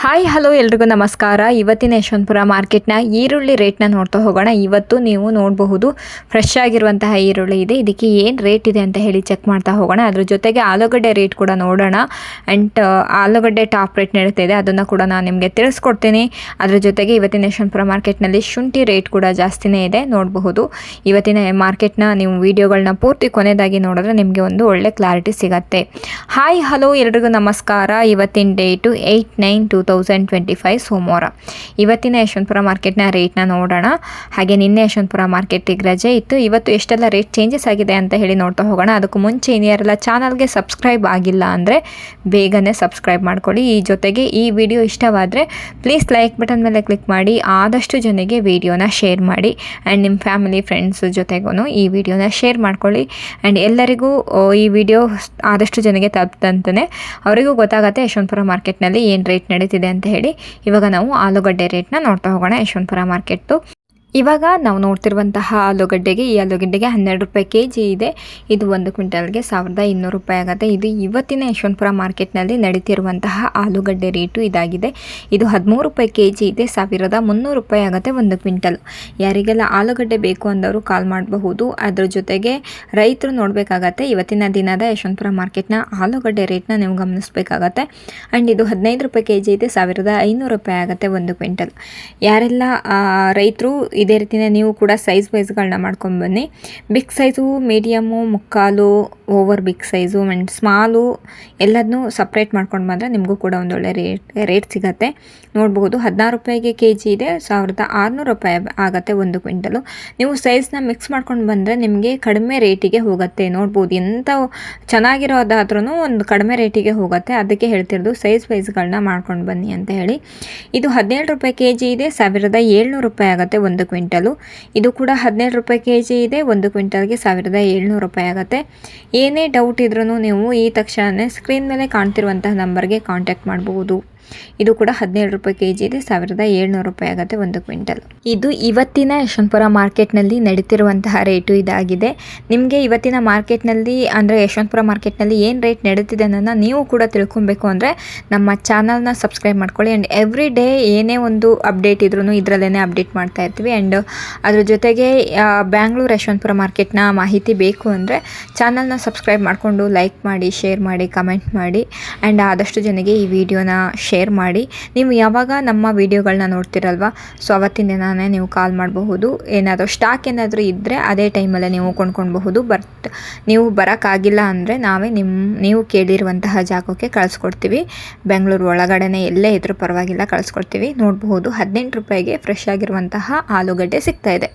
Hi hello ಎಲ್ರಿಗೂ ನಮಸ್ಕಾರ. ಇವತ್ತಿನ ಯಶವಂತಪುರ ಮಾರ್ಕೆಟ್ನ ಈರುಳ್ಳಿ ರೇಟ್ನ ನೋಡ್ತಾ ಹೋಗೋಣ. ಇವತ್ತು ನೀವು ನೋಡಬಹುದು ಫ್ರೆಶ್ ಆಗಿರುವಂತಹ ಈರುಳ್ಳಿ ಇದೆ. ಇದಕ್ಕೆ ಏನು ರೇಟ್ ಇದೆ ಅಂತ ಹೇಳಿ ಚೆಕ್ ಮಾಡ್ತಾ ಹೋಗೋಣ. ಅದ್ರ ಜೊತೆಗೆ ಆಲೂಗಡ್ಡೆ ರೇಟ್ ಕೂಡ ನೋಡೋಣ. ಆ್ಯಂಡ್ ಆಲೂಗಡ್ಡೆ ಟಾಪ್ ರೇಟ್ ನಡೀತಾ ಇದೆ, ಅದನ್ನು ಕೂಡ ನಾನು ನಿಮಗೆ ತಿಳಿಸ್ಕೊಡ್ತೀನಿ. ಅದ್ರ ಜೊತೆಗೆ ಇವತ್ತಿನ ಯಶವಂತಪುರ ಮಾರ್ಕೆಟ್ನಲ್ಲಿ ಶುಂಠಿ ರೇಟ್ ಕೂಡ ಜಾಸ್ತಿನೇ ಇದೆ ನೋಡಬಹುದು. ಇವತ್ತಿನ ಮಾರ್ಕೆಟ್ನ ನೀವು ವಿಡಿಯೋಗಳನ್ನ ಪೂರ್ತಿ ಕೊನೆಯದಾಗಿ ನೋಡಿದ್ರೆ ನಿಮಗೆ ಒಂದು ಒಳ್ಳೆ ಕ್ಲಾರಿಟಿ ಸಿಗತ್ತೆ. ಹಾಯ್ ಹಲೋ ಎಲ್ರಿಗೂ ನಮಸ್ಕಾರ. ಇವತ್ತಿನ ಡೇಟು 8/9/2025 ಸೋಮವಾರ. ಇವತ್ತಿನ ಯಶವಂತಪುರ ಮಾರ್ಕೆಟ್ನ ರೇಟ್ನ ನೋಡೋಣ. ಹಾಗೆ ನಿನ್ನೆ ಯಶವಂತಪುರ ಮಾರ್ಕೆಟಿಗೆ ರಜೆ ಇತ್ತು. ಇವತ್ತು ಎಷ್ಟೆಲ್ಲ ರೇಟ್ ಚೇಂಜಸ್ ಆಗಿದೆ ಅಂತ ಹೇಳಿ ನೋಡ್ತಾ ಹೋಗೋಣ. ಅದಕ್ಕೂ ಮುಂಚೆ ಇನ್ಯಾರೆಲ್ಲ ಚಾನಲ್ಗೆ ಸಬ್ಸ್ಕ್ರೈಬ್ ಆಗಿಲ್ಲ ಅಂದರೆ ಬೇಗನೆ ಸಬ್ಸ್ಕ್ರೈಬ್ ಮಾಡ್ಕೊಳ್ಳಿ. ಈ ಜೊತೆಗೆ ಈ ವಿಡಿಯೋ ಇಷ್ಟವಾದರೆ ಪ್ಲೀಸ್ ಲೈಕ್ ಬಟನ್ ಮೇಲೆ ಕ್ಲಿಕ್ ಮಾಡಿ ಆದಷ್ಟು ಜನರಿಗೆ ವಿಡಿಯೋನ ಶೇರ್ ಮಾಡಿ. ಆ್ಯಂಡ್ ನಿಮ್ಮ ಫ್ಯಾಮಿಲಿ ಫ್ರೆಂಡ್ಸ್ ಜೊತೆಗೂ ಈ ವಿಡಿಯೋನ ಶೇರ್ ಮಾಡ್ಕೊಳ್ಳಿ. ಆ್ಯಂಡ್ ಎಲ್ಲರಿಗೂ ಈ ವಿಡಿಯೋ ಆದಷ್ಟು ಜನಕ್ಕೆ ತಲುಪ್ತಂತಲೇ ಅವರಿಗೂ ಗೊತ್ತಾಗುತ್ತೆ ಯಶವಂತಪುರ ಮಾರ್ಕೆಟ್ನಲ್ಲಿ ಏನು ರೇಟ್ ನಡೀತಿದೆ ಅಂತ ಹೇಳಿ. ಇವಾಗ ನಾವು ಆಲೂಗಡ್ಡೆ ರೇಟ್ನ ನೋಡ್ತಾ ಹೋಗೋಣ. ಯಶವಂತಪುರ ಮಾರ್ಕೆಟ್ಟು ಇವಾಗ ನಾವು ನೋಡ್ತಿರುವಂತಹ ಆಲೂಗಡ್ಡೆಗೆ, ಈ ಆಲೂಗಡ್ಡೆಗೆ 12 ರೂಪಾಯಿ kg ಇದೆ. ಇದು 1 ಕ್ವಿಂಟಲ್ಗೆ 1200 ರೂಪಾಯಿ ಆಗುತ್ತೆ. ಇದು ಇವತ್ತಿನ ಯಶವಂತಪುರ ಮಾರ್ಕೆಟ್ನಲ್ಲಿ ನಡೀತಿರುವಂತಹ ಆಲೂಗಡ್ಡೆ ರೇಟು ಇದಾಗಿದೆ. ಇದು 13 ರೂಪಾಯಿ kg ಇದೆ, 1300 ರೂಪಾಯಿ ಆಗುತ್ತೆ 1 ಕ್ವಿಂಟಲ್. ಯಾರಿಗೆಲ್ಲ ಆಲೂಗಡ್ಡೆ ಬೇಕು ಅಂದವರು ಕಾಲ್ ಮಾಡಬಹುದು. ಅದ್ರ ಜೊತೆಗೆ ರೈತರು ನೋಡಬೇಕಾಗತ್ತೆ ಇವತ್ತಿನ ದಿನದ ಯಶವಂತಪುರ ಮಾರ್ಕೆಟ್ನ ಆಲೂಗಡ್ಡೆ ರೇಟ್ನ ನೀವು ಗಮನಿಸಬೇಕಾಗತ್ತೆ. ಆ್ಯಂಡ್ ಇದು 15 ರೂಪಾಯಿ kg ಇದೆ, 1500 ರೂಪಾಯಿ ಆಗುತ್ತೆ 1 ಕ್ವಿಂಟಲ್. ಯಾರೆಲ್ಲ ರೈತರು ಇದೇ ರೀತಿಯೇ ನೀವು ಕೂಡ ಸೈಜ್ ವೈಸ್ಗಳನ್ನ ಮಾಡ್ಕೊಂಡು ಬನ್ನಿ. ಬಿಗ್ ಸೈಜು, ಮೀಡಿಯಮು, ಮುಕ್ಕಾಲು, over big size and small ಎಲ್ಲದನ್ನೂ ಸಪ್ರೇಟ್ ಮಾಡ್ಕೊಂಡು ಬಂದರೆ ನಿಮಗೂ ಕೂಡ ಒಂದೊಳ್ಳೆ ರೇಟ್ ಸಿಗುತ್ತೆ. ನೋಡ್ಬೋದು 16 ರೂಪಾಯಿಗೆ kg ಇದೆ, 1600 ರೂಪಾಯಿ ಆಗುತ್ತೆ 1 ಕ್ವಿಂಟಲು. ನೀವು ಸೈಜ್ನ ಮಿಕ್ಸ್ ಮಾಡ್ಕೊಂಡು ಬಂದರೆ ನಿಮಗೆ ಕಡಿಮೆ ರೇಟಿಗೆ ಹೋಗುತ್ತೆ. ನೋಡ್ಬೋದು ಎಂಥ ಚೆನ್ನಾಗಿರೋದಾದ್ರೂ ಒಂದು ಕಡಿಮೆ ರೇಟಿಗೆ ಹೋಗುತ್ತೆ. ಅದಕ್ಕೆ ಹೇಳ್ತಿರೋದು ಸೈಜ್ ವೈಸ್ಗಳನ್ನ ಮಾಡ್ಕೊಂಡು ಬನ್ನಿ ಅಂತ ಹೇಳಿ. ಇದು 17 ರೂಪಾಯಿ kg ಇದೆ, 1700 ರೂಪಾಯಿ ಆಗುತ್ತೆ 1 ಕ್ವಿಂಟಲು. ಇದು ಕೂಡ 17 ರೂಪಾಯಿ kg ಇದೆ, 1 ಕ್ವಿಂಟಲ್ಗೆ 1700 ರೂಪಾಯಿ ಆಗುತ್ತೆ. ಏನೇ ಡೌಟ್ ಇದ್ರೂ ನೀವು ಈ ತಕ್ಷಣ ಸ್ಕ್ರೀನ್ ಮೇಲೆ ಕಾಣ್ತಿರುವಂತಹ ನಂಬರ್ಗೆ ಕಾಂಟ್ಯಾಕ್ಟ್ ಮಾಡಬಹುದು. ಇದು ಕೂಡ 17 ರೂಪಾಯಿ kg ಇದೆ, 1700 ರೂಪಾಯಿ ಆಗುತ್ತೆ 1 ಕ್ವಿಂಟಲ್. ಇದು ಇವತ್ತಿನ ಯಶವಂತಪುರ ಮಾರ್ಕೆಟ್ನಲ್ಲಿ ನಡೀತಿರುವಂತಹ ರೇಟು ಇದಾಗಿದೆ. ನಿಮಗೆ ಇವತ್ತಿನ ಮಾರ್ಕೆಟ್ನಲ್ಲಿ ಅಂದರೆ ಯಶವಂತಪುರ ಮಾರ್ಕೆಟ್ನಲ್ಲಿ ಏನು ರೇಟ್ ನಡೀತಿದೆ ಅನ್ನೋದನ್ನ ನೀವು ಕೂಡ ತಿಳ್ಕೊಬೇಕು ಅಂದರೆ ನಮ್ಮ ಚಾನಲ್ನ ಸಬ್ಸ್ಕ್ರೈಬ್ ಮಾಡ್ಕೊಳ್ಳಿ. ಆ್ಯಂಡ್ ಎವ್ರಿ ಡೇ ಏನೇ ಒಂದು ಅಪ್ಡೇಟ್ ಇದ್ರೂ ಇದರಲ್ಲೇ ಅಪ್ಡೇಟ್ ಮಾಡ್ತಾ ಇರ್ತೀವಿ. ಆ್ಯಂಡ್ ಅದ್ರ ಜೊತೆಗೆ ಬ್ಯಾಂಗ್ಳೂರು ಯಶವಂತಪುರ ಮಾರ್ಕೆಟ್ನ ಮಾಹಿತಿ ಬೇಕು ಅಂದರೆ ಚಾನಲ್ನ ಸಬ್ಸ್ಕ್ರೈಬ್ ಮಾಡಿಕೊಂಡು ಲೈಕ್ ಮಾಡಿ, ಶೇರ್ ಮಾಡಿ, ಕಮೆಂಟ್ ಮಾಡಿ. ಆ್ಯಂಡ್ ಆದಷ್ಟು ಜನಕ್ಕೆ ಈ ವಿಡಿಯೋನ ಶೇರ್ ಮಾಡಿ. ನೀವು ಯಾವಾಗ ನಮ್ಮ ವಿಡಿಯೋಗಳನ್ನ ನೋಡ್ತಿರಲ್ವ, ಸೊ ಅವತ್ತಿನ ದಿನಾನೇ ನೀವು ಕಾಲ್ ಮಾಡಬಹುದು. ಏನಾದರೂ ಸ್ಟಾಕ್ ಏನಾದರೂ ಇದ್ದರೆ ಅದೇ ಟೈಮಲ್ಲೇ ನೀವು ಕೊಂಡ್ಕೊಳ್ಬಹುದು. ಬಟ್ ನೀವು ಬರೋಕ್ಕಾಗಿಲ್ಲ ಅಂದರೆ ನಾವೇ ನೀವು ಕೇಳಿರುವಂತಹ ಜಾಗಕ್ಕೆ ಕಳಿಸ್ಕೊಡ್ತೀವಿ. ಬೆಂಗಳೂರು ಒಳಗಡೆನೇ ಎಲ್ಲೇ ಇದ್ರೂ ಪರವಾಗಿಲ್ಲ, ಕಳಿಸ್ಕೊಡ್ತೀವಿ. ನೋಡಬಹುದು 18 ರೂಪಾಯಿಗೆ ಫ್ರೆಶ್ ಆಗಿರುವಂತಹ ಆಲೂಗಡ್ಡೆ ಸಿಗ್ತಾ ಇದೆ.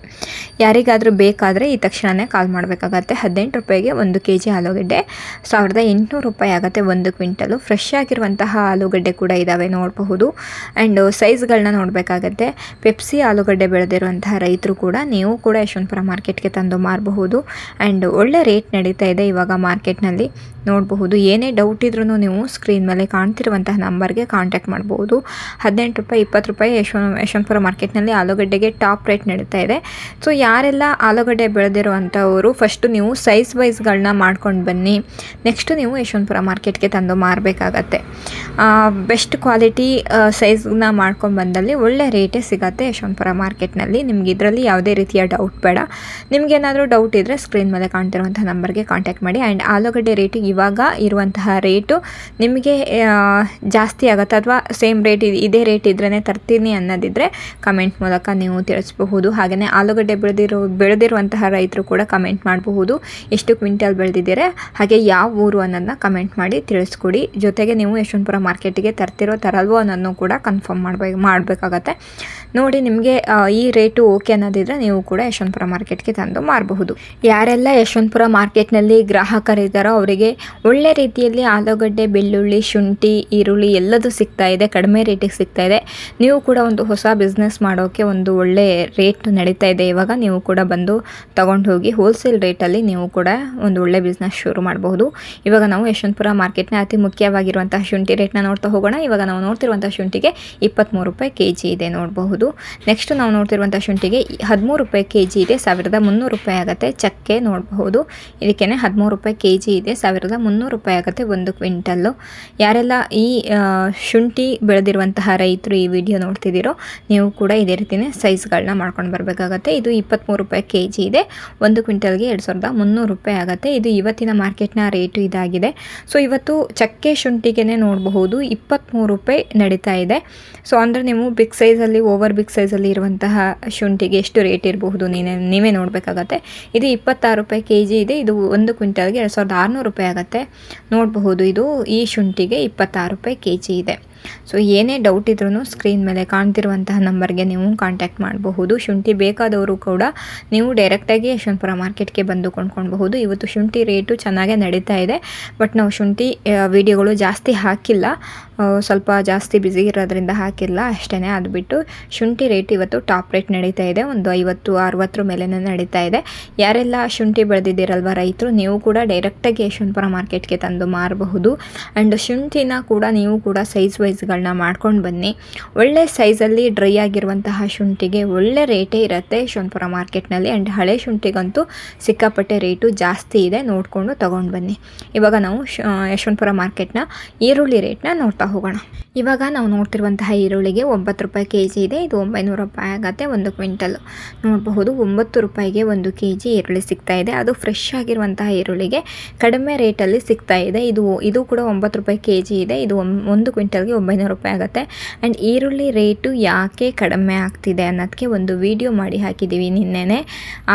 ಯಾರಿಗಾದರೂ ಬೇಕಾದರೆ ಈ ತಕ್ಷಣವೇ ಕಾಲ್ ಮಾಡಬೇಕಾಗತ್ತೆ. 18 ರೂಪಾಯಿಗೆ 1 kg ಆಲೂಗಡ್ಡೆ, 1800 ರೂಪಾಯಿ ಆಗುತ್ತೆ 1 ಕ್ವಿಂಟಲು. ಫ್ರೆಶ್ ಆಗಿರುವಂತಹ ಆಲೂಗಡ್ಡೆ ಕೂಡ ಇದ್ದಾವೆ ನೋಡಬಹುದು. ಆ್ಯಂಡ್ ಸೈಜ್ಗಳನ್ನ ನೋಡಬೇಕಾಗತ್ತೆ. ಪೆಪ್ಸಿ ಆಲೂಗಡ್ಡೆ ಬೆಳೆದಿರುವಂತಹ ರೈತರು ಕೂಡ ನೀವು ಕೂಡ ಯಶವಂತಪುರ ಮಾರ್ಕೆಟ್ಗೆ ತಂದು ಮಾರಬಹುದು. ಆ್ಯಂಡ್ ಒಳ್ಳೆ ರೇಟ್ ನಡೀತಾ ಇದೆ ಇವಾಗ ಮಾರ್ಕೆಟ್ನಲ್ಲಿ ನೋಡಬಹುದು. ಏನೇ ಡೌಟ್ ಇದ್ರೂ ನೀವು ಸ್ಕ್ರೀನ್ ಮೇಲೆ ಕಾಣ್ತಿರುವಂತಹ ನಂಬರ್ಗೆ ಕಾಂಟ್ಯಾಕ್ಟ್ ಮಾಡ್ಬೋದು. 18 ರೂಪಾಯಿ 20 ರೂಪಾಯಿ ಯಶವಂತಪುರ ಮಾರ್ಕೆಟ್ನಲ್ಲಿ ಆಲೂಗಡ್ಡೆಗೆ ಟಾಪ್ ರೇಟ್ ನಡೀತಾ ಇದೆ. ಸೊ ಯಾರೆಲ್ಲ ಆಲೂಗಡ್ಡೆ ಬೆಳೆದಿರುವಂಥವರು ಫಸ್ಟು ನೀವು ಸೈಜ್ ವೈಸ್ಗಳನ್ನ ಮಾಡ್ಕೊಂಡು ಬನ್ನಿ. ನೆಕ್ಸ್ಟು ನೀವು ಯಶವಂತಪುರ ಮಾರ್ಕೆಟ್ಗೆ ತಂದು ಮಾರಬೇಕಾಗತ್ತೆ. ಬೆಸ್ಟ್ ಕ್ವಾಲಿಟಿ ಸೈಜ್ನ ಮಾಡ್ಕೊಂಡು ಬಂದಲ್ಲಿ ಒಳ್ಳೆ ರೇಟೇ ಸಿಗುತ್ತೆ ಯಶವಂತಪುರ ಮಾರ್ಕೆಟ್ನಲ್ಲಿ. ನಿಮ್ಗೆ ಇದರಲ್ಲಿ ಯಾವುದೇ ರೀತಿಯ ಡೌಟ್ ಬೇಡ. ನಿಮಗೇನಾದರೂ ಡೌಟ್ ಇದ್ದರೆ ಸ್ಕ್ರೀನ್ ಮೇಲೆ ಕಾಣ್ತಿರುವಂಥ ನಂಬರ್ಗೆ ಕಾಂಟ್ಯಾಕ್ಟ್ ಮಾಡಿ. ಆ್ಯಂಡ್ ಆಲೂಗಡ್ಡೆ ರೇಟು ಇವಾಗ ಇರುವಂತಹ ರೇಟು ನಿಮಗೆ ಜಾಸ್ತಿ ಆಗುತ್ತೆ ಅಥವಾ ಸೇಮ್ ರೇಟ್ ಇದೇ ರೇಟ್ ಇದ್ರೇ ತರ್ತೀನಿ ಅನ್ನೋದಿದ್ದರೆ ಕಮೆಂಟ್ ಮೂಲಕ ನೀವು ತಿಳಿಸಬಹುದು. ಹಾಗೆಯೇ ಆಲೂಗಡ್ಡೆ ಬೆಳೆದಿರುವಂತಹ ರೈತರು ಕೂಡ ಕಮೆಂಟ್ ಮಾಡಬಹುದು. ಎಷ್ಟು ಕ್ವಿಂಟಲ್ ಬೆಳೆದಿದ್ದೀರಾ, ಹಾಗೆ ಯಾವ ಊರು ಅನ್ನೋದನ್ನ ಕಮೆಂಟ್ ಮಾಡಿ ತಿಳಿಸ್ಕೊಡಿ. ಜೊತೆಗೆ ನೀವು ಯಶವಂತಪುರ ಮಾರ್ಕೆಟಿಗೆ ತರಲ್ವೋ ಅನ್ನೋದನ್ನು ಕೂಡ ಕನ್ಫರ್ಮ್ ಮಾಡಬೇಕಾಗತ್ತೆ. ನೋಡಿ ನಿಮಗೆ ಈ ರೇಟು ಓಕೆ ಅನ್ನೋದಿದ್ರೆ ನೀವು ಕೂಡ ಯಶವಂತಪುರ ಮಾರ್ಕೆಟ್ಗೆ ತಂದು ಮಾರಬಹುದು. ಯಾರೆಲ್ಲ ಯಶವಂತಪುರ ಮಾರ್ಕೆಟ್ನಲ್ಲಿ ಗ್ರಾಹಕರಿದ್ದಾರೋ ಅವರಿಗೆ ಒಳ್ಳೆ ರೀತಿಯಲ್ಲಿ ಆಲೂಗಡ್ಡೆ, ಬೆಳ್ಳುಳ್ಳಿ, ಶುಂಠಿ, ಈರುಳ್ಳಿ ಎಲ್ಲದೂ ಸಿಗ್ತಾ ಇದೆ, ಕಡಿಮೆ ರೇಟಿಗೆ ಸಿಗ್ತಾ ಇದೆ. ನೀವು ಕೂಡ ಒಂದು ಹೊಸ ಬಿಸ್ನೆಸ್ ಮಾಡೋಕ್ಕೆ ಒಂದು ಒಳ್ಳೆ ರೇಟ್ ನಡೀತಾ ಇದೆ ಇವಾಗ. ನೀವು ಕೂಡ ಬಂದು ತಗೊಂಡು ಹೋಗಿ ಹೋಲ್ಸೇಲ್ ರೇಟಲ್ಲಿ ನೀವು ಕೂಡ ಒಂದು ಒಳ್ಳೆ ಬಿಸ್ನೆಸ್ ಶುರು ಮಾಡಬಹುದು. ಇವಾಗ ನಾವು ಯಶವಂತಪುರ ಮಾರ್ಕೆಟ್ನ ಅತಿ ಮುಖ್ಯವಾಗಿರುವಂತಹ ಶುಂಠಿ ರೇಟ್ನ ನೋಡ್ತಾ ಹೋಗೋಣ. ಇವಾಗ ನಾವು ನೋಡ್ತಿರುವಂಥ ಶುಂಠಿಗೆ 23 ರೂಪಾಯಿ kg ಇದೆ ನೋಡಬಹುದು. ನೆಕ್ಸ್ಟ್ ನಾವು ನೋಡ್ತಿರುವಂಥ ಶುಂಠಿಗೆ 13 ರೂಪಾಯಿ kg ಇದೆ, 1300 ರೂಪಾಯಿ ಆಗುತ್ತೆ. ಚಕ್ಕೆ ನೋಡಬಹುದು, ಇದಕ್ಕೇ 13 ರೂಪಾಯಿ kg ಇದೆ, 1300 300 ರೂಪಾಯಿ ಆಗುತ್ತೆ 1 ಕ್ವಿಂಟಲ್ಲು. ಯಾರೆಲ್ಲ ಈ ಶುಂಠಿ ಬೆಳೆದಿರುವಂತಹ ರೈತರು ಈ ವಿಡಿಯೋ ನೋಡ್ತಿದ್ದೀರೋ ನೀವು ಕೂಡ ಇದೇ ರೀತಿಯೇ ಸೈಜ್ಗಳನ್ನ ಮಾಡ್ಕೊಂಡು ಬರಬೇಕಾಗತ್ತೆ. ಇದು 23 ರೂಪಾಯಿ kg ಇದೆ. 1 ಕ್ವಿಂಟಲ್ಗೆ 2300 ರೂಪಾಯಿ ಆಗುತ್ತೆ. ಇದು ಇವತ್ತಿನ ಮಾರ್ಕೆಟ್ನ ರೇಟು ಇದಾಗಿದೆ. ಸೊ ಇವತ್ತು ಚಕ್ಕೆ ಶುಂಠಿಗೆ ನೋಡಬಹುದು 23 ರೂಪಾಯಿ ನಡೀತಾ ಇದೆ. ಸೊ ಅಂದರೆ ನೀವು ಬಿಗ್ ಸೈಜಲ್ಲಿ ಓವರ್ ಬಿಗ್ ಸೈಜಲ್ಲಿ ಇರುವಂತಹ ಶುಂಠಿಗೆ ಎಷ್ಟು ರೇಟ್ ಇರಬಹುದು ನೀವೇ ನೋಡಬೇಕಾಗತ್ತೆ. ಇದು 26 ರೂಪಾಯಿ kg ಇದೆ. ಇದು 1 ಕ್ವಿಂಟಲ್ಗೆ 2600 ರೂಪಾಯಿ ಆಗುತ್ತೆ. ನೋಡಬಹುದು ಇದು ಈ ಶುಂಠಿಗೆ 26 ರೂಪಾಯಿ kg ಇದೆ. ಸೊ ಏನೇ ಡೌಟ್ ಇದ್ರೂ ಸ್ಕ್ರೀನ್ ಮೇಲೆ ಕಾಣ್ತಿರುವಂತಹ ನಂಬರ್ಗೆ ನೀವು ಕಾಂಟ್ಯಾಕ್ಟ್ ಮಾಡಬಹುದು. ಶುಂಠಿ ಬೇಕಾದವರು ಕೂಡ ನೀವು ಡೈರೆಕ್ಟಾಗಿ ಯಶವಂತಪುರ ಮಾರ್ಕೆಟ್ಗೆ ಬಂದು ಕೊಂಡ್ಕೊಳ್ಬಹುದು. ಇವತ್ತು ಶುಂಠಿ ರೇಟು ಚೆನ್ನಾಗೇ ನಡೀತಾ ಇದೆ. ಬಟ್ ನಾವು ಶುಂಠಿ ವಿಡಿಯೋಗಳು ಜಾಸ್ತಿ ಹಾಕಿಲ್ಲ, ಸ್ವಲ್ಪ ಜಾಸ್ತಿ ಬ್ಯುಸಿ ಇರೋದ್ರಿಂದ ಹಾಕಿಲ್ಲ ಅಷ್ಟೇ. ಅದು ಬಿಟ್ಟು ಶುಂಠಿ ರೇಟ್ ಇವತ್ತು ಟಾಪ್ ರೇಟ್ ನಡೀತಾ ಇದೆ. ಒಂದು 50-60 ಮೇಲೆ ನಡೀತಾ ಇದೆ. ಯಾರೆಲ್ಲ ಶುಂಠಿ ಬೆಳೆದಿದ್ದೀರಲ್ವ ರೈತರು, ನೀವು ಕೂಡ ಡೈರೆಕ್ಟಾಗಿ ಯಶವಂತಪುರ ಮಾರ್ಕೆಟ್ಗೆ ತಂದು ಮಾರಬಹುದು. ಆ್ಯಂಡ್ ಶುಂಠಿನ ಕೂಡ ನೀವು ಕೂಡ ಸೈಜ್ ವೈಸ್ಗಳನ್ನ ಮಾಡ್ಕೊಂಡು ಬನ್ನಿ. ಒಳ್ಳೆ ಸೈಜಲ್ಲಿ ಡ್ರೈ ಆಗಿರುವಂತಹ ಶುಂಠಿಗೆ ಒಳ್ಳೆ ರೇಟೇ ಇರುತ್ತೆ ಯಶವಂತಪುರ ಮಾರ್ಕೆಟ್ನಲ್ಲಿ. ಆ್ಯಂಡ್ ಹಳೆ ಶುಂಠಿಗಂತೂ ಸಿಕ್ಕಾಪಟ್ಟೆ ರೇಟು ಜಾಸ್ತಿ ಇದೆ, ನೋಡಿಕೊಂಡು ತೊಗೊಂಡು ಬನ್ನಿ. ಇವಾಗ ನಾವು ಯಶವಂತಪುರ ಮಾರ್ಕೆಟ್ನ ಈರುಳ್ಳಿ ರೇಟ್ನ ನೋಡ್ತಾ ಹೋಗೋಣ. ಇವಾಗ ನಾವು ನೋಡ್ತಿರುವಂತಹ ಈರುಳ್ಳಿಗೆ 9 ರೂಪಾಯಿ kg ಇದೆ. ಇದು 900 ರೂಪಾಯಿ ಆಗುತ್ತೆ 1 ಕ್ವಿಂಟಲ್. ನೋಡಬಹುದು 9 ರೂಪಾಯಿಗೆ 1 kg ಈರುಳ್ಳಿ ಸಿಗ್ತಾ ಇದೆ. ಅದು ಫ್ರೆಶ್ ಆಗಿರುವಂತಹ ಈರುಳ್ಳಿಗೆ ಕಡಿಮೆ ರೇಟಲ್ಲಿ ಸಿಗ್ತಾ ಇದೆ. ಇದು ಕೂಡ 9 ರೂಪಾಯಿ kg ಇದೆ. ಇದು 1 ಕ್ವಿಂಟಲ್ಗೆ 900 ರೂಪಾಯಿ ಆಗುತ್ತೆ. ಆ್ಯಂಡ್ ಈರುಳ್ಳಿ ರೇಟು ಯಾಕೆ ಕಡಿಮೆ ಆಗ್ತಿದೆ ಅನ್ನೋದಕ್ಕೆ ಒಂದು ವಿಡಿಯೋ ಮಾಡಿ ಹಾಕಿದ್ದೀವಿ ನಿನ್ನೆನೆ.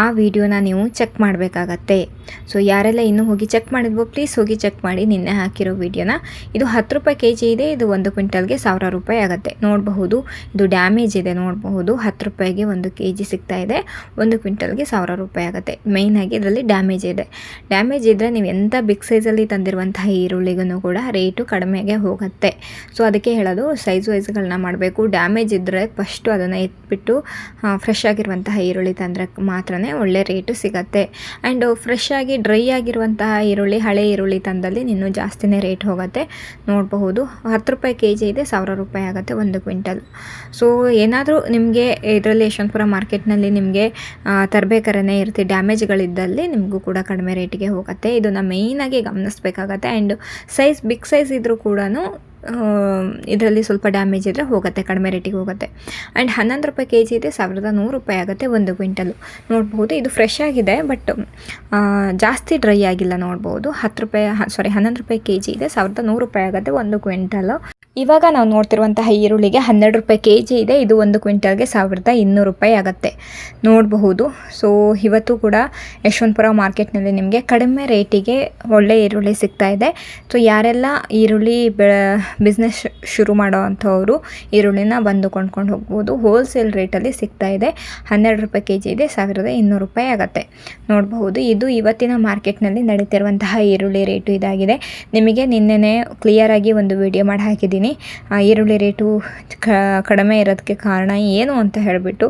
ಆ ವಿಡಿಯೋನ ನೀವು ಚೆಕ್ ಮಾಡಬೇಕಾಗತ್ತೆ. ಸೊ ಯಾರೆಲ್ಲ ಇನ್ನೂ ಹೋಗಿ ಚೆಕ್ ಮಾಡಿದ್ವೋ ಪ್ಲೀಸ್ ಹೋಗಿ ಚೆಕ್ ಮಾಡಿ ನಿನ್ನೆ ಹಾಕಿರೋ ವಿಡಿಯೋನ. ಇದು 10 ರೂಪಾಯಿ kg ಇದೆ. ಇದು 1 ಕ್ವಿಂಟಲ್ಗೆ 1000 ರೂಪಾಯಿ ಆಗುತ್ತೆ. ನೋಡಬಹುದು ಇದು ಡ್ಯಾಮೇಜ್ ಇದೆ. ನೋಡಬಹುದು 10 ರೂಪಾಯಿಗೆ 1 kg ಸಿಗ್ತಾ ಇದೆ. 1 ಕ್ವಿಂಟಲ್ಗೆ 1000 ರೂಪಾಯಿ ಆಗುತ್ತೆ. ಮೇಯ್ನಾಗಿ ಇದರಲ್ಲಿ ಡ್ಯಾಮೇಜ್ ಇದೆ. ಡ್ಯಾಮೇಜ್ ಇದ್ದರೆ ನೀವು ಎಂಥ ಬಿಗ್ ಸೈಜಲ್ಲಿ ತಂದಿರುವಂತಹ ಈರುಳ್ಳಿಗೂ ಕೂಡ ರೇಟು ಕಡಿಮೆಗೆ ಹೋಗುತ್ತೆ. ಸೊ ಅದಕ್ಕೆ ಹೇಳೋದು ಸೈಜ್ ವೈಸ್ಗಳನ್ನ ಮಾಡಬೇಕು. ಡ್ಯಾಮೇಜ್ ಇದ್ದರೆ ಫಸ್ಟು ಅದನ್ನು ಎತ್ಬಿಟ್ಟು ಫ್ರೆಶ್ ಆಗಿರುವಂತಹ ಈರುಳ್ಳಿ ತಂದರೆ ಮಾತ್ರ ಒಳ್ಳೆ ರೇಟು ಸಿಗುತ್ತೆ. ಆ್ಯಂಡ್ ಫ್ರೆಶ್ ಆಗಿ ಡ್ರೈ ಆಗಿರುವಂತಹ ಈರುಳ್ಳಿ, ಹಳೆ ಈರುಳ್ಳಿ ತಂದಲ್ಲಿ ಇನ್ನೂ ಜಾಸ್ತಿನೇ ರೇಟ್ ಹೋಗುತ್ತೆ. ನೋಡಬಹುದು 10 ರೂಪಾಯಿ kg ಇದೆ. 1000 ರೂಪಾಯಿ ಆಗುತ್ತೆ 1 ಕ್ವಿಂಟಲ್. ಸೊ ಏನಾದರೂ ನಿಮಗೆ ಇದರಲ್ಲಿ ಯಶವಂತಪುರ ಮಾರ್ಕೆಟ್ನಲ್ಲಿ ನಿಮಗೆ ತರಬೇಕಾರೇ ಇರುತ್ತೆ, ಡ್ಯಾಮೇಜ್ಗಳಿದ್ದಲ್ಲಿ ನಿಮಗೂ ಕೂಡ ಕಡಿಮೆ ರೇಟಿಗೆ ಹೋಗುತ್ತೆ. ಇದನ್ನು ಮೇಯ್ನಾಗಿ ಗಮನಿಸಬೇಕಾಗತ್ತೆ. ಆ್ಯಂಡ್ ಸೈಜ್ ಬಿಗ್ ಸೈಜ್ ಇದ್ದರೂ ಕೂಡ ಇದರಲ್ಲಿ ಸ್ವಲ್ಪ ಡ್ಯಾಮೇಜ್ ಇದ್ದರೆ ಹೋಗುತ್ತೆ, ಕಡಿಮೆ ರೇಟಿಗೆ ಹೋಗುತ್ತೆ. ಆ್ಯಂಡ್ 11 ರೂಪಾಯಿ kg ಇದೆ. 1100 ರೂಪಾಯಿ ಆಗುತ್ತೆ 1 ಕ್ವಿಂಟಲು. ನೋಡ್ಬೋದು ಇದು ಫ್ರೆಶ್ ಆಗಿದೆ, ಬಟ್ ಜಾಸ್ತಿ ಡ್ರೈ ಆಗಿಲ್ಲ. ನೋಡ್ಬೋದು 11 ರೂಪಾಯಿ kg ಇದೆ. 1100 ರೂಪಾಯಿ ಆಗುತ್ತೆ 1 ಕ್ವಿಂಟಲು. ಇವಾಗ ನಾವು ನೋಡ್ತಿರುವಂತಹ ಈರುಳ್ಳಿಗೆ 12 ರೂಪಾಯಿ kg ಇದೆ. ಇದು 1 ಕ್ವಿಂಟಲ್ಗೆ 1200 ರೂಪಾಯಿ ಆಗುತ್ತೆ. ನೋಡಬಹುದು. ಸೊ ಇವತ್ತು ಕೂಡ ಯಶವಂತಪುರ ಮಾರ್ಕೆಟ್ನಲ್ಲಿ ನಿಮಗೆ ಕಡಿಮೆ ರೇಟಿಗೆ ಒಳ್ಳೆ ಈರುಳ್ಳಿ ಸಿಗ್ತಾ ಇದೆ. ಸೊ ಯಾರೆಲ್ಲ ಈರುಳ್ಳಿ ಬಿಸ್ನೆಸ್ ಶುರು ಮಾಡೋ ಅಂಥವರು ಈರುಳ್ಳಿನ ಬಂದು ಕೊಂಡ್ಕೊಂಡು ಹೋಗ್ಬೋದು. ಹೋಲ್ಸೇಲ್ ರೇಟಲ್ಲಿ ಸಿಗ್ತಾ ಇದೆ. 12 ರೂಪಾಯಿ kg ಇದೆ. 1200 ರೂಪಾಯಿ ಆಗುತ್ತೆ. ನೋಡಬಹುದು ಇದು ಇವತ್ತಿನ ಮಾರ್ಕೆಟ್ನಲ್ಲಿ ನಡೀತಿರುವಂತಹ ಈರುಳ್ಳಿ ರೇಟು ಇದಾಗಿದೆ. ನಿಮಗೆ ನಿನ್ನೆನೇ ಕ್ಲಿಯರಾಗಿ ಒಂದು ವಿಡಿಯೋ ಮಾಡಿ ಹಾಕಿದ್ದೀನಿ. ಈರುಳ್ಳಿ ರೇಟು ಕಡಿಮೆ ಇರೋದಕ್ಕೆ ಕಾರಣ ಏನು ಅಂತ ಹೇಳಿಬಿಟ್ಟು.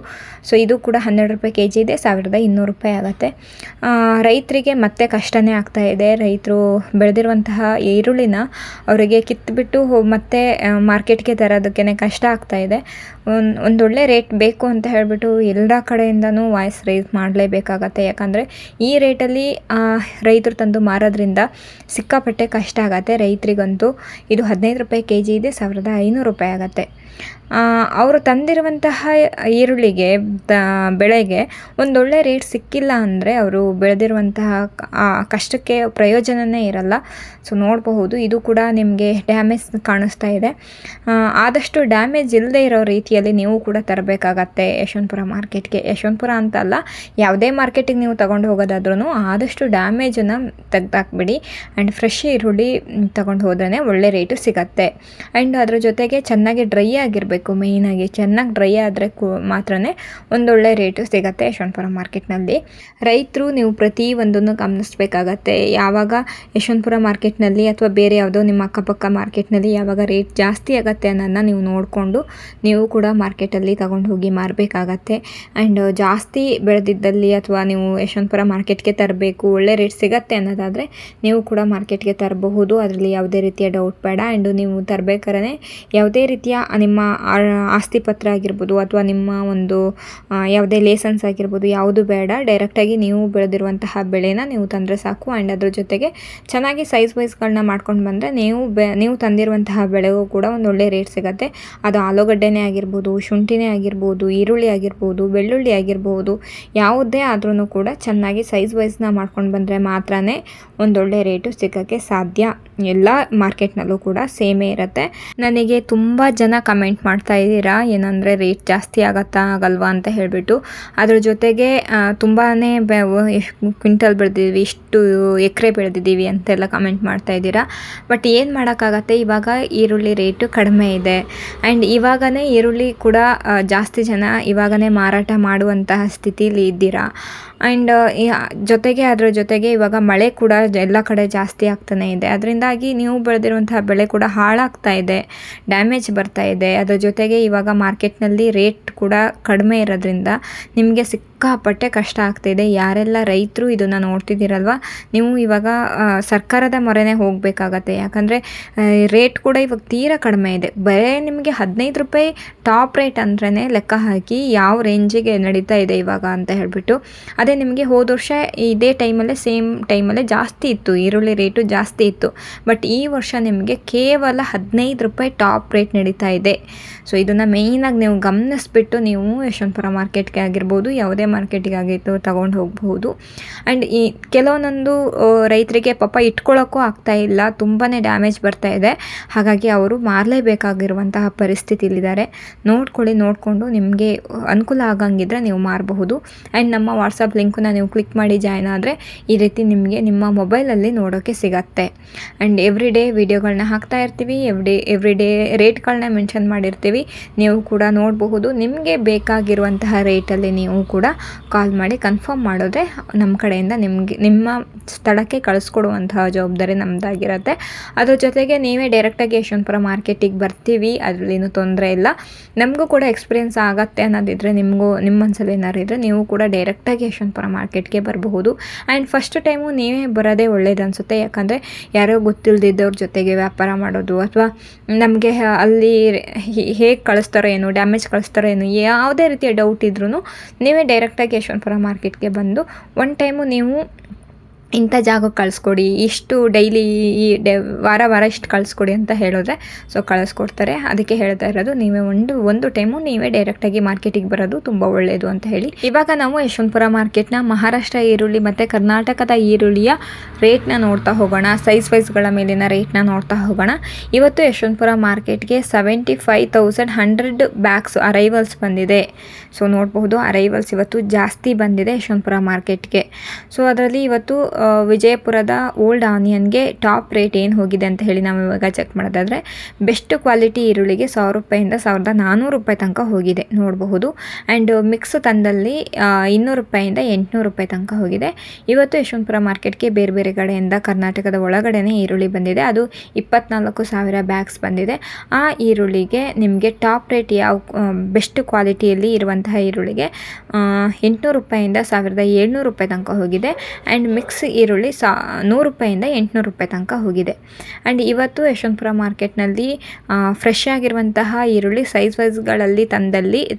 ಸೊ ಇದು ಕೂಡ 12 ರೂಪಾಯಿ kg ಇದೆ. 1200 ರೂಪಾಯಿ ಆಗುತ್ತೆ. ರೈತರಿಗೆ ಮತ್ತೆ ಕಷ್ಟನೇ ಆಗ್ತಾ ಇದೆ. ರೈತರು ಬೆಳೆದಿರುವಂತಹ ಈರುಳ್ಳಿನ ಅವರಿಗೆ ಕಿತ್ತುಬಿಟ್ಟು ಮತ್ತೆ ಮಾರ್ಕೆಟ್ಗೆ ತರೋದಕ್ಕೆ ಕಷ್ಟ ಆಗ್ತಾ ಇದೆ. ಒಂದೊಳ್ಳೆ ರೇಟ್ ಬೇಕು ಅಂತ ಹೇಳಿಬಿಟ್ಟು ಎಲ್ಲ ಕಡೆಯಿಂದನೂ ವಾಯ್ಸ್ ರೈಸ್ ಮಾಡಲೇಬೇಕಾಗತ್ತೆ. ಯಾಕಂದರೆ ಈ ರೇಟಲ್ಲಿ ರೈತರು ತಂದು ಮಾರೋದ್ರಿಂದ ಸಿಕ್ಕಾಪಟ್ಟೆ ಕಷ್ಟ ಆಗುತ್ತೆ ರೈತರಿಗಂತೂ. ಇದು 15 ರೂಪಾಯಿ kg ಇದೆ. 1500 ರೂಪಾಯಿ ಆಗುತ್ತೆ. ಅವರು ತಂದಿರುವಂತಹ ಈರುಳ್ಳಿಗೆ ಬೆಳೆಗೆ ಒಂದೊಳ್ಳೆ ರೇಟ್ ಸಿಕ್ಕಿಲ್ಲ ಅಂದರೆ ಅವರು ಬೆಳೆದಿರುವಂತಹ ಕಷ್ಟಕ್ಕೆ ಪ್ರಯೋಜನವೇ ಇರಲ್ಲ. ಸೊ ನೋಡಬಹುದು ಇದು ಕೂಡ ನಿಮಗೆ ಡ್ಯಾಮೇಜ್ ಕಾಣಿಸ್ತಾ ಇದೆ. ಆದಷ್ಟು ಡ್ಯಾಮೇಜ್ ಇಲ್ಲದೆ ಇರೋ ರೀತಿಯಲ್ಲಿ ನೀವು ಕೂಡ ತರಬೇಕಾಗತ್ತೆ ಯಶವಂತಪುರ ಮಾರ್ಕೆಟ್ಗೆ. ಯಶವಂತಪುರ ಅಂತಲ್ಲ, ಯಾವುದೇ ಮಾರ್ಕೆಟಿಗೆ ನೀವು ತಗೊಂಡು ಹೋಗೋದಾದ್ರೂ ಆದಷ್ಟು ಡ್ಯಾಮೇಜನ್ನು ತೆಗೆದಾಕ್ಬಿಡಿ. ಆ್ಯಂಡ್ ಫ್ರೆಶ್ ಈರುಳ್ಳಿ ತಗೊಂಡು ಹೋದ್ರೇ ಒಳ್ಳೆ ರೇಟು ಸಿಗತ್ತೆ. ಆ್ಯಂಡ್ ಅದ್ರ ಜೊತೆಗೆ ಚೆನ್ನಾಗಿ ಡ್ರೈ ಆಗಿರಬೇಕು. ಮೇಯ್ನಾಗಿ ಚೆನ್ನಾಗಿ ಡ್ರೈ ಆದರೆ ಮಾತ್ರನೇ ಒಂದೊಳ್ಳೆ ರೇಟು ಸಿಗುತ್ತೆ ಯಶವಂತಪುರ ಮಾರ್ಕೆಟ್ನಲ್ಲಿ. ರೈತರು ನೀವು ಪ್ರತಿಯೊಂದನ್ನು ಗಮನಿಸಬೇಕಾಗತ್ತೆ. ಯಾವಾಗ ಯಶವಂತಪುರ ಮಾರ್ಕೆಟ್ನಲ್ಲಿ ಅಥವಾ ಬೇರೆ ಯಾವುದೋ ನಿಮ್ಮ ಅಕ್ಕಪಕ್ಕ ಮಾರ್ಕೆಟ್ನಲ್ಲಿ ಯಾವಾಗ ರೇಟ್ ಜಾಸ್ತಿ ಆಗುತ್ತೆ ಅನ್ನೋದನ್ನ ನೀವು ನೋಡಿಕೊಂಡು ನೀವು ಕೂಡ ಮಾರ್ಕೆಟಲ್ಲಿ ತಗೊಂಡು ಹೋಗಿ ಮಾರಬೇಕಾಗತ್ತೆ. ಆ್ಯಂಡ್ ಜಾಸ್ತಿ ಬೆಳೆದಿದ್ದಲ್ಲಿ ಅಥವಾ ನೀವು ಯಶವಂತಪುರ ಮಾರ್ಕೆಟ್ಗೆ ತರಬೇಕು, ಒಳ್ಳೆ ರೇಟ್ ಸಿಗತ್ತೆ ಅನ್ನೋದಾದರೆ ನೀವು ಕೂಡ ಮಾರ್ಕೆಟ್ಗೆ ತರಬಹುದು. ಅದರಲ್ಲಿ ಯಾವುದೇ ರೀತಿಯ ಡೌಟ್ ಬೇಡ. ಆ್ಯಂಡ್ ನೀವು ತರಬೇಕಾದ್ರೆ ಯಾವುದೇ ರೀತಿಯ ನಿಮ್ಮ ನಿಮ್ಮ ಆಸ್ತಿ ಪತ್ರ ಆಗಿರ್ಬೋದು ಅಥವಾ ನಿಮ್ಮ ಒಂದು ಯಾವುದೇ ಲೈಸೆನ್ಸ್ ಆಗಿರ್ಬೋದು ಯಾವುದು ಬೇಡ. ಡೈರೆಕ್ಟಾಗಿ ನೀವು ಬೆಳೆದಿರುವಂತಹ ಬೆಳೆನ ನೀವು ತಂದರೆ ಸಾಕು. ಆ್ಯಂಡ್ ಅದ್ರ ಜೊತೆಗೆ ಚೆನ್ನಾಗಿ ಸೈಜ್ ವೈಸ್ಗಳನ್ನ ಮಾಡ್ಕೊಂಡು ಬಂದರೆ ನೀವು ತಂದಿರುವಂತಹ ಬೆಳೆಗೂ ಕೂಡ ಒಂದು ಒಳ್ಳೆ ರೇಟ್ ಸಿಗುತ್ತೆ. ಅದು ಆಲೂಗಡ್ಡೆನೇ ಆಗಿರ್ಬೋದು, ಶುಂಠಿನೇ ಆಗಿರ್ಬೋದು, ಈರುಳ್ಳಿ ಆಗಿರ್ಬೋದು, ಬೆಳ್ಳುಳ್ಳಿ ಆಗಿರ್ಬೋದು, ಯಾವುದೇ ಆದ್ರೂ ಕೂಡ ಚೆನ್ನಾಗಿ ಸೈಜ್ ವೈಸ್ನ ಮಾಡ್ಕೊಂಡು ಬಂದರೆ ಮಾತ್ರನೇ ಒಂದೊಳ್ಳೆ ರೇಟು ಸಿಗೋಕ್ಕೆ ಸಾಧ್ಯ. ಎಲ್ಲ ಮಾರ್ಕೆಟ್ನಲ್ಲೂ ಕೂಡ ಸೇಮೇ ಇರುತ್ತೆ. ನನಗೆ ತುಂಬ ಜನ ಕಮೆಂಟ್ ಮಾಡ್ತಾ ಇದ್ದೀರಾ, ಏನಂದರೆ ರೇಟ್ ಜಾಸ್ತಿ ಆಗಲ್ವಾ ಅಂತ ಹೇಳಿಬಿಟ್ಟು. ಅದ್ರ ಜೊತೆಗೆ ತುಂಬಾ ಕ್ವಿಂಟಲ್ ಬೆಳೆದಿದ್ದೀವಿ, ಇಷ್ಟು ಎಕರೆ ಬೆಳೆದಿದ್ದೀವಿ ಅಂತೆಲ್ಲ ಕಮೆಂಟ್ ಮಾಡ್ತಾ ಇದ್ದೀರಾ. ಬಟ್ ಏನು ಮಾಡೋಕ್ಕಾಗತ್ತೆ, ಇವಾಗ ಈರುಳ್ಳಿ ರೇಟು ಕಡಿಮೆ ಇದೆ. ಆ್ಯಂಡ್ ಇವಾಗನೇ ಈರುಳ್ಳಿ ಕೂಡ ಜಾಸ್ತಿ ಜನ ಇವಾಗನೇ ಮಾರಾಟ ಮಾಡುವಂತಹ ಸ್ಥಿತಿಲಿ ಇದ್ದೀರಾ. ಆ್ಯಂಡ್ ಜೊತೆಗೆ ಅದ್ರ ಜೊತೆಗೆ ಇವಾಗ ಮಳೆ ಕೂಡ ಎಲ್ಲ ಕಡೆ ಜಾಸ್ತಿ ಆಗ್ತಾನೆ ಇದೆ. ಅದರಿಂದಾಗಿ ನೀವು ಬೆಳೆದಿರುವಂತಹ ಬೆಳೆ ಕೂಡ ಹಾಳಾಗ್ತಾ ಇದೆ, ಡ್ಯಾಮೇಜ್ ಬರ್ತಾ ಇದೆ. ಅದ್ರ ಜೊತೆಗೆ ಇವಾಗ ಮಾರ್ಕೆಟ್ನಲ್ಲಿ ರೇಟ್ ಕೂಡ ಕಡಿಮೆ ಇರೋದ್ರಿಂದ ನಿಮಗೆ ಸಿಕ್ಕಾಪಟ್ಟೆ ಕಷ್ಟ ಆಗ್ತಾಯಿದೆ. ಯಾರೆಲ್ಲ ರೈತರು ಇದನ್ನು ನೋಡ್ತಿದ್ದೀರಲ್ವ, ನೀವು ಇವಾಗ ಸರ್ಕಾರದ ಮೊರೆನೇ ಹೋಗಬೇಕಾಗತ್ತೆ. ಯಾಕಂದರೆ ರೇಟ್ ಕೂಡ ಇವಾಗ ತೀರಾ ಕಡಿಮೆ ಇದೆ. ಬರೀ ನಿಮಗೆ 15 ರೂಪಾಯಿ ಟಾಪ್ ರೇಟ್ ಅಂದ್ರೇ ಲೆಕ್ಕ ಹಾಕಿ ಯಾವ ರೇಂಜಿಗೆ ನಡೀತಾ ಇದೆ ಇವಾಗ ಅಂತ ಹೇಳಿಬಿಟ್ಟು. ಅದೇ ನಿಮಗೆ ಹೋದ ವರ್ಷ ಇದೇ ಟೈಮಲ್ಲೇ ಸೇಮ್ ಟೈಮಲ್ಲೇ ಜಾಸ್ತಿ ಇತ್ತು, ಈರುಳ್ಳಿ ರೇಟು ಜಾಸ್ತಿ ಇತ್ತು. ಬಟ್ ಈ ವರ್ಷ ನಿಮಗೆ ಕೇವಲ 15 ರೂಪಾಯಿ ಟಾಪ್ ರೇಟ್ ನಡೀತಾ ಇದೆ. ಸೊ ಇದನ್ನು ಮೇಯ್ನಾಗಿ ನೀವು ಗಮನಿಸ್ಬಿಟ್ಟು ನೀವು ಯಶವಂತಪುರ ಮಾರ್ಕೆಟ್ಗೆ ಆಗಿರ್ಬೋದು, ಯಾವುದೇ ಮಾರ್ಕೆಟಿಗೆ ಆಗಿತ್ತು ತಗೊಂಡು ಹೋಗಬಹುದು. ಆ್ಯಂಡ್ ಈ ಕೆಲವೊಂದೊಂದು ರೈತರಿಗೆ ಪಾಪ ಇಟ್ಕೊಳ್ಳೋಕ್ಕೂ ಆಗ್ತಾ ಇಲ್ಲ, ತುಂಬಾ ಡ್ಯಾಮೇಜ್ ಬರ್ತಾ ಇದೆ. ಹಾಗಾಗಿ ಅವರು ಮಾರಲೇಬೇಕಾಗಿರುವಂತಹ ಪರಿಸ್ಥಿತಿಲಿದ್ದಾರೆ. ನೋಡಿಕೊಂಡು ನಿಮಗೆ ಅನುಕೂಲ ಆಗಂಗಿದ್ರೆ ನೀವು ಮಾರಬಹುದು. ಆ್ಯಂಡ್ ನಮ್ಮ ವಾಟ್ಸಪ್ ಲಿಂಕನ್ನ ನೀವು ಕ್ಲಿಕ್ ಮಾಡಿ ಜಾಯ್ನ್ ಆದರೆ ಈ ರೀತಿ ನಿಮಗೆ ನಿಮ್ಮ ಮೊಬೈಲಲ್ಲಿ ನೋಡೋಕ್ಕೆ ಸಿಗತ್ತೆ. ಆ್ಯಂಡ್ ಎವ್ರಿ ಡೇ ವಿಡಿಯೋಗಳನ್ನ ಹಾಕ್ತಾ ಇರ್ತೀವಿ, ಎವ್ರಿ ಡೇ ರೇಟ್ಗಳನ್ನ ಮೆನ್ಷನ್ ಮಾಡಿರ್ತೀವಿ. ನೀವು ಕೂಡ ನೋಡಬಹುದು. ನಿಮಗೆ ಬೇಕಾಗಿರುವಂತಹ ರೇಟಲ್ಲಿ ನೀವು ಕೂಡ ಕಾಲ್ ಮಾಡಿ ಕನ್ಫರ್ಮ್ ಮಾಡಿದ್ರೆ ನಮ್ಮ ಕಡೆಯಿಂದ ನಿಮ್ಮ ಸ್ಥಳಕ್ಕೆ ಕಳಿಸ್ಕೊಡುವಂತಹ ಜವಾಬ್ದಾರಿ ನಮ್ಮದಾಗಿರುತ್ತೆ. ಅದ್ರ ಜೊತೆಗೆ ನೀವೇ ಡೈರೆಕ್ಟಾಗಿ ಯಶವಂತಪುರ ಮಾರ್ಕೆಟಿಗೆ ಬರ್ತೀವಿ, ಅದರಲ್ಲೇನು ತೊಂದರೆ ಇಲ್ಲ. ನಮಗೂ ಕೂಡ ಎಕ್ಸ್ಪೀರಿಯೆನ್ಸ್ ಆಗತ್ತೆ ಅನ್ನೋದಿದ್ರೆ, ನಿಮ್ಮ ಮನಸ್ಸಲ್ಲಿ ಏನಾರು ಇದ್ದರೆ ನೀವು ಕೂಡ ಡೈರೆಕ್ಟಾಗಿ ಯಶವಂತಪುರ ಮಾರ್ಕೆಟ್ಗೆ ಬರಬಹುದು. ಆ್ಯಂಡ್ ಫಸ್ಟ್ ಟೈಮು ನೀವೇ ಬರೋದೇ ಒಳ್ಳೇದು ಅನಿಸುತ್ತೆ. ಯಾಕಂದರೆ ಯಾರೋ ಗೊತ್ತಿಲ್ಲದಿದ್ದವ್ರ ಜೊತೆಗೆ ವ್ಯಾಪಾರ ಮಾಡೋದು ಅಥವಾ ನಮಗೆ ಅಲ್ಲಿ ಹೇಗೆ ಕಳಿಸ್ತಾರೋ ಏನು, ಡ್ಯಾಮೇಜ್ ಕಳಿಸ್ತಾರೋ ಏನು, ಯಾವುದೇ ರೀತಿಯ ಡೌಟ್ ಇದ್ರೂ ನೀವೇ ಡೈರೆಕ್ಟಾಗಿ ಯಶವಂತಪುರ ಮಾರ್ಕೆಟ್ಗೆ ಬಂದು ಒನ್ ಟೈಮು ನೀವು ಇಂಥ ಜಾಗಕ್ಕೆ ಕಳಿಸ್ಕೊಡಿ, ಇಷ್ಟು ಡೈಲಿ ವಾರ ಇಷ್ಟು ಕಳಿಸ್ಕೊಡಿ ಅಂತ ಹೇಳಿದ್ರೆ ಸೊ ಕಳಿಸ್ಕೊಡ್ತಾರೆ. ಅದಕ್ಕೆ ಹೇಳ್ತಾ ಇರೋದು, ನೀವೇ ಒಂದು ಟೈಮು ನೀವೇ ಡೈರೆಕ್ಟಾಗಿ ಮಾರ್ಕೆಟಿಗೆ ಬರೋದು ತುಂಬ ಒಳ್ಳೆಯದು ಅಂತ ಹೇಳಿ. ಇವಾಗ ನಾವು ಯಶವಂತಪುರ ಮಾರ್ಕೆಟ್ನ ಮಹಾರಾಷ್ಟ್ರ ಈರುಳ್ಳಿ ಮತ್ತು ಕರ್ನಾಟಕದ ಈರುಳ್ಳಿಯ ರೇಟ್ನ ನೋಡ್ತಾ ಹೋಗೋಣ. ಸೈಜ್ ವೈಸ್ಗಳ ಮೇಲಿನ ರೇಟ್ನ ನೋಡ್ತಾ ಹೋಗೋಣ. ಇವತ್ತು ಯಶವಂತಪುರ ಮಾರ್ಕೆಟ್ಗೆ 75,100 ಬ್ಯಾಗ್ಸ್ ಅರೈವಲ್ಸ್ ಬಂದಿದೆ. ಸೊ ನೋಡಬಹುದು, ಅರೈವಲ್ಸ್ ಇವತ್ತು ಜಾಸ್ತಿ ಬಂದಿದೆ ಯಶವಂತಪುರ ಮಾರ್ಕೆಟ್ಗೆ. ಸೊ ಅದರಲ್ಲಿ ಇವತ್ತು ವಿಜಯಪುರದ ಓಲ್ಡ್ ಆನಿಯನ್ಗೆ ಟಾಪ್ ರೇಟ್ ಏನು ಹೋಗಿದೆ ಅಂತ ಹೇಳಿ ನಾವು ಇವಾಗ ಚೆಕ್ ಮಾಡೋದಾದರೆ, ಬೆಸ್ಟ್ ಕ್ವಾಲಿಟಿ ಈರುಳ್ಳಿಗೆ 1,000 ರೂಪಾಯಿಂದ 1,400 ರೂಪಾಯಿ ತನಕ ಹೋಗಿದೆ ನೋಡಬಹುದು. ಆ್ಯಂಡ್ ಮಿಕ್ಸ್ ತಂದಲ್ಲಿ 200 ರೂಪಾಯಿಂದ 800 ರೂಪಾಯಿ ತನಕ ಹೋಗಿದೆ. ಇವತ್ತು ಯಶವಂತಪುರ ಮಾರ್ಕೆಟ್ಗೆ ಬೇರೆ ಬೇರೆ ಕಡೆಯಿಂದ ಕರ್ನಾಟಕದ ಒಳಗಡೆನೇ ಈರುಳ್ಳಿ ಬಂದಿದೆ. ಅದು 24,000 ಬ್ಯಾಗ್ಸ್ ಬಂದಿದೆ. ಆ ಈರುಳ್ಳಿಗೆ ನಿಮಗೆ ಟಾಪ್ ರೇಟ್ ಯಾವ ಬೆಸ್ಟ್ ಕ್ವಾಲಿಟಿಯಲ್ಲಿ ಇರುವಂತಹ ಈರುಳ್ಳಿಗೆ 800 ರೂಪಾಯಿಂದ 1,700 ರೂಪಾಯಿ ತನಕ ಹೋಗಿದೆ. ಆ್ಯಂಡ್ ಮಿಕ್ಸ್ ಈರುಳ್ಳಿ 100 ರೂಪಾಯಿಂದ 800 ರೂಪಾಯಿ ತನಕ ಹೋಗಿದೆ. ಆ್ಯಂಡ್ ಇವತ್ತು ಯಶವಂತಪುರ ಮಾರ್ಕೆಟ್ನಲ್ಲಿ ಫ್ರೆಶ್ ಆಗಿರುವಂತಹ ಈರುಳ್ಳಿ ಸೈಜ್ ವೈಸ್ಗಳಲ್ಲಿ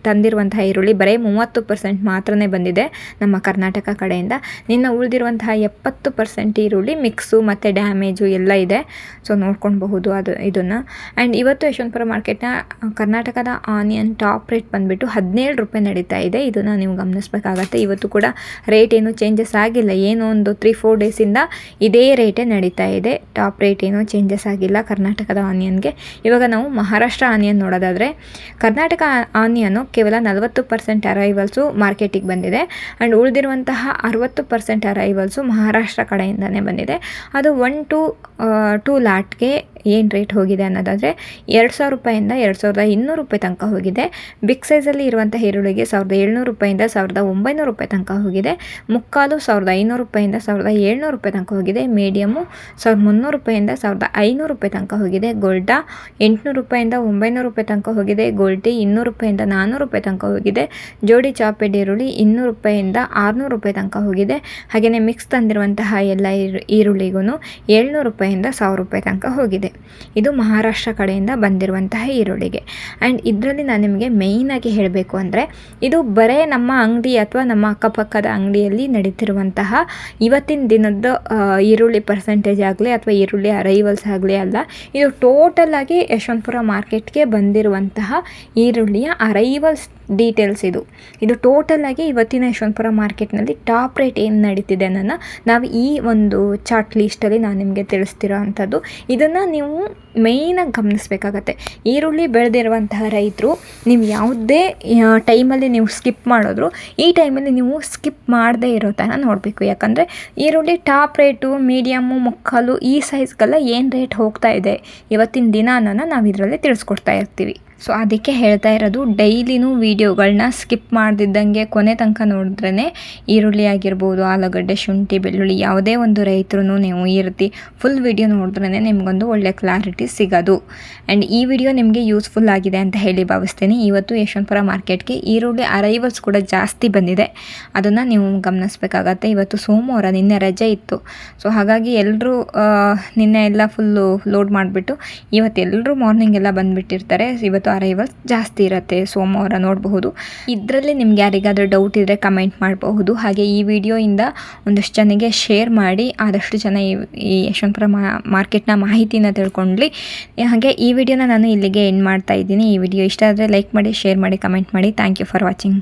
ತಂದಿರುವಂತಹ ಈರುಳ್ಳಿ ಬರೀ 30% ಮಾತ್ರನೇ ಬಂದಿದೆ ನಮ್ಮ ಕರ್ನಾಟಕ ಕಡೆಯಿಂದ. ನಿನ್ನ ಉಳಿದಿರುವಂತಹ 70% ಈರುಳ್ಳಿ ಮಿಕ್ಸು ಮತ್ತು ಡ್ಯಾಮೇಜು ಎಲ್ಲ ಇದೆ. ಸೊ ನೋಡ್ಕೊಳ್ಬಹುದು ಇದನ್ನು. ಆ್ಯಂಡ್ ಇವತ್ತು ಯಶವಂತಪುರ ಮಾರ್ಕೆಟ್ನ ಕರ್ನಾಟಕದ ಆನಿಯನ್ ಟಾಪ್ ರೇಟ್ ಬಂದುಬಿಟ್ಟು 17 ರೂಪಾಯಿ ನಡೀತಾ ಇದೆ. ಇದನ್ನು ನೀವು ಗಮನಿಸಬೇಕಾಗತ್ತೆ. ಇವತ್ತು ಕೂಡ ರೇಟ್ ಏನು ಚೇಂಜಸ್ ಆಗಿಲ್ಲ, ಏನೋ ಒಂದು 3-4 ಡೇಸಿಂದ ಇದೇ ರೇಟೇ ನಡೀತಾ ಇದೆ. ಟಾಪ್ ರೇಟ್ ಏನೂ ಚೇಂಜಸ್ ಆಗಿಲ್ಲ ಕರ್ನಾಟಕದ ಆನಿಯನ್ಗೆ. ಇವಾಗ ನಾವು ಮಹಾರಾಷ್ಟ್ರ ಆನಿಯನ್ ನೋಡೋದಾದರೆ, ಕರ್ನಾಟಕ ಆನಿಯನ್ನು ಕೇವಲ 40% ಅರೈವಲ್ಸು ಮಾರ್ಕೆಟಿಗೆ ಬಂದಿದೆ. ಆ್ಯಂಡ್ ಉಳಿದಿರುವಂತಹ 60% ಅರೈವಲ್ಸು ಮಹಾರಾಷ್ಟ್ರ ಕಡೆಯಿಂದನೇ ಬಂದಿದೆ. ಅದು 1 to 2 ಲಾಟ್ಗೆ ಏನು ರೇಟ್ ಹೋಗಿದೆ ಅನ್ನೋದಾದರೆ 2,000 ರೂಪಾಯಿಂದ 2,200 ರೂಪಾಯಿ ತನಕ ಹೋಗಿದೆ. ಬಿಗ್ ಸೈಜಲ್ಲಿ ಇರುವಂಥ ಈರುಳ್ಳಿಗೆ 1,700 ರೂಪಾಯಿಂದ 1,900 ರೂಪಾಯಿ ತನಕ ಹೋಗಿದೆ. ಮುಕ್ಕಾಲು 1,500 ರೂಪಾಯಿಂದ 1700 ರೂಪಾಯಿ ತನಕ ಹೋಗಿದೆ. ಮೀಡಿಯಮ್ಮು 1300 ರೂಪಾಯಿಂದ 1500 ರೂಪಾಯಿ ತನಕ ಹೋಗಿದೆ. ಗೋಲ್ಡಾ 800 ರೂಪಾಯಿಂದ 900 ರೂಪಾಯಿ ತನಕ ಹೋಗಿದೆ. ಗೋಲ್ಟಿ 200 ರೂಪಾಯಿಂದ 400 ರೂಪಾಯಿ ತನಕ ಹೋಗಿದೆ. ಜೋಡಿ ಚಾಪೆಡ್ ಈರುಳ್ಳಿ 200 ರೂಪಾಯಿಂದ 600 ರೂಪಾಯಿ ತನಕ ಹೋಗಿದೆ. ಹಾಗೆಯೇ ಮಿಕ್ಸ್ ತಂದಿರುವಂತಹ ಎಲ್ಲ ಈರುಳ್ಳಿಗೂ 700 ರೂಪಾಯಿಂದ 1000 ರೂಪಾಯಿ ತನಕ ಹೋಗಿದೆ. ಇದು ಮಹಾರಾಷ್ಟ್ರ ಕಡೆಯಿಂದ ಬಂದಿರುವಂತಹ ಈರುಳ್ಳಿಗೆ. ಆ್ಯಂಡ್ ಇದರಲ್ಲಿ ನಾನು ನಿಮಗೆ ಮೇಯ್ನಾಗಿ ಹೇಳಬೇಕು ಅಂದರೆ ಇದು ಬರೇ ನಮ್ಮ ಅಂಗಡಿ ಅಥವಾ ನಮ್ಮ ಅಕ್ಕಪಕ್ಕದ ಅಂಗಡಿಯಲ್ಲಿ ನಡೀತಿರುವಂತಹ ಇವತ್ತಿನ ದಿನದ ಈರುಳ್ಳಿ ಪರ್ಸೆಂಟೇಜ್ ಆಗಲಿ ಅಥವಾ ಈರುಳ್ಳಿ ಅರೈವಲ್ಸ್ ಆಗಲಿ ಅಲ್ಲ. ಇದು ಟೋಟಲ್ ಆಗಿ ಯಶವಂತಪುರ ಮಾರ್ಕೆಟ್ಗೆ ಬಂದಿರುವಂತಹ ಈರುಳ್ಳಿಯ ಅರೈವಲ್ಸ್ ಡೀಟೇಲ್ಸ್ ಇದು ಟೋಟಲ್ ಆಗಿ ಇವತ್ತಿನ ಯಶವಂತಪುರ ಮಾರ್ಕೆಟ್ನಲ್ಲಿ ಟಾಪ್ ರೇಟ್ ಏನು ನಡೀತಿದೆ ಅನ್ನೋದನ್ನ ನಾವು ಈ ಒಂದು ಚಾರ್ಟ್ ಲೀಸ್ಟಲ್ಲಿ ನಾನು ನಿಮಗೆ ತಿಳಿಸ್ತಿರೋ ಅಂಥದ್ದು. ಇದನ್ನು ನೀವು ಮೇಯ್ನಾಗಿ ಗಮನಿಸಬೇಕಾಗತ್ತೆ. ಈರುಳ್ಳಿ ಬೆಳೆದಿರುವಂತಹ ರೈತರು ನೀವು ಯಾವುದೇ ಟೈಮಲ್ಲಿ ನೀವು ಸ್ಕಿಪ್ ಮಾಡಿದ್ರು ಈ ಟೈಮಲ್ಲಿ ನೀವು ಸ್ಕಿಪ್ ಮಾಡದೇ ಇರೋ ಥರ ನೋಡಬೇಕು. ಯಾಕಂದರೆ ಈರುಳ್ಳಿ ಟಾಪ್ ರೇಟು, ಮೀಡಿಯಮ್ಮು, ಮುಕ್ಕಾಲು ಈ ಸೈಜ್ಗೆಲ್ಲ ಏನು ರೇಟ್ ಹೋಗ್ತಾ ಇದೆ ಇವತ್ತಿನ ದಿನ ಅನ್ನೋನ ನಾವು ಇದರಲ್ಲಿ ತಿಳಿಸ್ಕೊಡ್ತಾ ಇರ್ತೀವಿ. ಸೊ ಅದಕ್ಕೆ ಹೇಳ್ತಾ ಇರೋದು, ಡೈಲಿನೂ ವೀಡಿಯೋಗಳನ್ನ ಸ್ಕಿಪ್ ಮಾಡ್ದಿದ್ದಂಗೆ ಕೊನೆ ತನಕ ನೋಡಿದ್ರೇ ಈರುಳ್ಳಿ ಆಗಿರ್ಬೋದು, ಆಲೂಗಡ್ಡೆ, ಶುಂಠಿ, ಬೆಳ್ಳುಳ್ಳಿ ಯಾವುದೇ ಒಂದು ರೈತರು ನೀವು ಈ ರೀತಿ ಫುಲ್ ವೀಡಿಯೋ ನೋಡಿದ್ರೇ ನಿಮಗೊಂದು ಒಳ್ಳೆ ಕ್ಲಾರಿಟಿ ಸಿಗೋದು. ಆ್ಯಂಡ್ ಈ ವಿಡಿಯೋ ನಿಮಗೆ ಯೂಸ್ಫುಲ್ ಆಗಿದೆ ಅಂತ ಹೇಳಿ ಭಾವಿಸ್ತೀನಿ. ಇವತ್ತು ಯಶವಂತಪುರ ಮಾರ್ಕೆಟ್ಗೆ ಈರುಳ್ಳಿ ಅರೈವಲ್ಸ್ ಕೂಡ ಜಾಸ್ತಿ ಬಂದಿದೆ, ಅದನ್ನು ನೀವು ಗಮನಿಸಬೇಕಾಗತ್ತೆ. ಇವತ್ತು ಸೋಮವಾರ, ನಿನ್ನೆ ರಜೆ ಇತ್ತು. ಸೊ ಹಾಗಾಗಿ ಎಲ್ಲರೂ ನಿನ್ನೆ ಎಲ್ಲ ಫುಲ್ಲು ಲೋಡ್ ಮಾಡಿಬಿಟ್ಟು ಇವತ್ತು ಎಲ್ಲರೂ ಮಾರ್ನಿಂಗ್ ಎಲ್ಲ ಬಂದುಬಿಟ್ಟಿರ್ತಾರೆ. ಇವತ್ತು ಅರೈವಲ್ಸ್ ಜಾಸ್ತಿ ಇರುತ್ತೆ, ಸೋಮವಾರ ನೋಡಬಹುದು. ಇದರಲ್ಲಿ ನಿಮ್ಗೆ ಯಾರಿಗಾದರೂ ಡೌಟ್ ಇದ್ದರೆ ಕಮೆಂಟ್ ಮಾಡಬಹುದು. ಹಾಗೆ ಈ ವಿಡಿಯೋಯಿಂದ ಒಂದಷ್ಟು ಜನಕ್ಕೆ ಶೇರ್ ಮಾಡಿ ಆದಷ್ಟು ಜನ ಈ ಯಶವಂತಪುರ ಮಾರ್ಕೆಟ್ನ ಮಾಹಿತಿನ ತಿಳ್ಕೊಂಡ್ಲಿ. ಹಾಗೆ ಈ ವಿಡಿಯೋನ ನಾನು ಇಲ್ಲಿಗೆ ಎಂಡ್ ಮಾಡ್ತಾ ಇದ್ದೀನಿ. ಈ ವಿಡಿಯೋ ಇಷ್ಟ ಆದರೆ ಲೈಕ್ ಮಾಡಿ, ಶೇರ್ ಮಾಡಿ, ಕಮೆಂಟ್ ಮಾಡಿ. Thank you for watching.